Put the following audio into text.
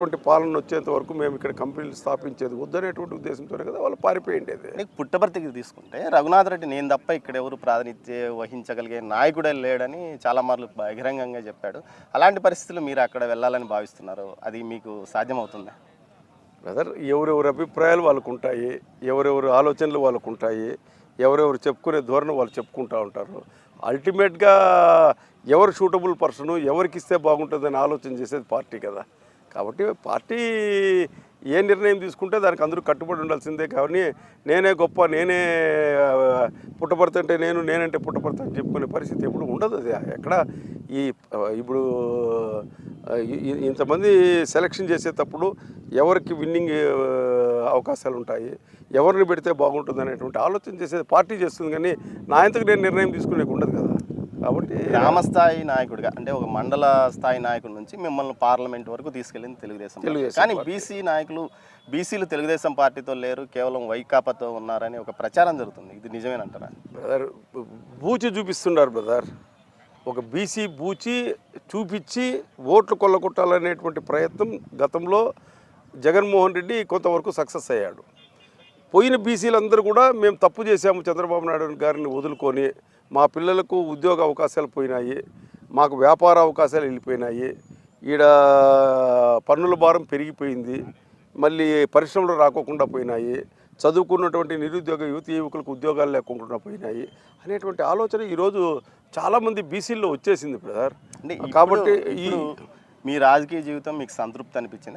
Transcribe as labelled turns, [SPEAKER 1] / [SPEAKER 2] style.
[SPEAKER 1] పాలన వచ్చేంత వరకు మేము ఇక్కడ కంపెనీలు స్థాపించేది వద్దనేటువంటి ఉద్దేశంతోనే కదా వాళ్ళు పారిపోయిండేది.
[SPEAKER 2] నీకు పుట్టపర్తికి తీసుకుంటే రఘునాథ్ రెడ్డి నేను తప్ప ఇక్కడ ఎవరు ప్రాతినిధ్యం వహించగలిగే నాయకుడే లేడని చాలా మార్లు బహిరంగంగా చెప్పాడు. అలాంటి పరిస్థితులు మీరు అక్కడ వెళ్ళాలని భావిస్తున్నారు, అది మీకు సాధ్యమవుతుందా?
[SPEAKER 1] బ్రదర్, ఎవరెవరి అభిప్రాయాలు వాళ్ళకు ఉంటాయి, ఎవరెవరి ఆలోచనలు వాళ్ళకు ఉంటాయి, ఎవరెవరు చెప్పుకునే ధోరణి వాళ్ళు చెప్పుకుంటూ ఉంటారు. అల్టిమేట్గా ఎవరు సూటబుల్ పర్సను, ఎవరికి ఇస్తే బాగుంటుందని ఆలోచన చేసేది పార్టీ కదా. కాబట్టి పార్టీ ఏ నిర్ణయం తీసుకుంటే దానికి అందరూ కట్టుబడి ఉండాల్సిందే. కానీ నేనే గొప్ప, నేనే పుట్టపర్తి అంటే నేనంటే పుట్టపర్తి అని చెప్పుకునే పరిస్థితి ఎప్పుడు ఉండదు. అది ఎక్కడ ఇప్పుడు ఇంతమంది సెలక్షన్ చేసేటప్పుడు ఎవరికి విన్నింగ్ అవకాశాలు ఉంటాయి, ఎవరిని పెడితే బాగుంటుంది అనేటువంటి ఆలోచన చేసేది పార్టీ చేస్తుంది. కానీ నా ఇంతకు నేను నిర్ణయం తీసుకునేది ఉండదు కదా. కాబట్టి
[SPEAKER 2] గ్రామస్థాయి నాయకుడిగా అంటే ఒక మండల స్థాయి నాయకుడి నుంచి మిమ్మల్ని పార్లమెంట్ వరకు తీసుకెళ్ళింది తెలుగుదేశం. కానీ బీసీలు తెలుగుదేశం పార్టీతో లేరు, కేవలం వైకాపాతో ఉన్నారని ఒక ప్రచారం జరుగుతుంది. ఇది నిజమేనంటారా?
[SPEAKER 1] బ్రదర్, బూచి చూపిస్తున్నారు బ్రదర్. ఒక బీసీ బూచి చూపించి ఓట్లు కొల్లగొట్టాలనేటువంటి ప్రయత్నం గతంలో జగన్మోహన్ రెడ్డి కొంతవరకు సక్సెస్ అయ్యాడు. పోయిన బీసీలందరూ కూడా మేము తప్పు చేశాము, చంద్రబాబు నాయుడు గారిని వదులుకొని మా పిల్లలకు ఉద్యోగ అవకాశాలు పోయినాయి, మాకు వ్యాపార అవకాశాలు వెళ్ళిపోయినాయి, ఈడ పన్నుల భారం పెరిగిపోయింది, మళ్ళీ పరిశ్రమలు రాకోకుండా పోయినాయి, చదువుకున్నటువంటి నిరుద్యోగ యువకులకు ఉద్యోగాలు లేకుండా పోయినాయి అనేటువంటి ఆలోచన ఈరోజు చాలామంది బీసీల్లో వచ్చేసింది బ్రదర్.
[SPEAKER 2] అంటే
[SPEAKER 1] కాబట్టి
[SPEAKER 2] మీ రాజకీయ జీవితం మీకు సంతృప్తి అనిపించింది?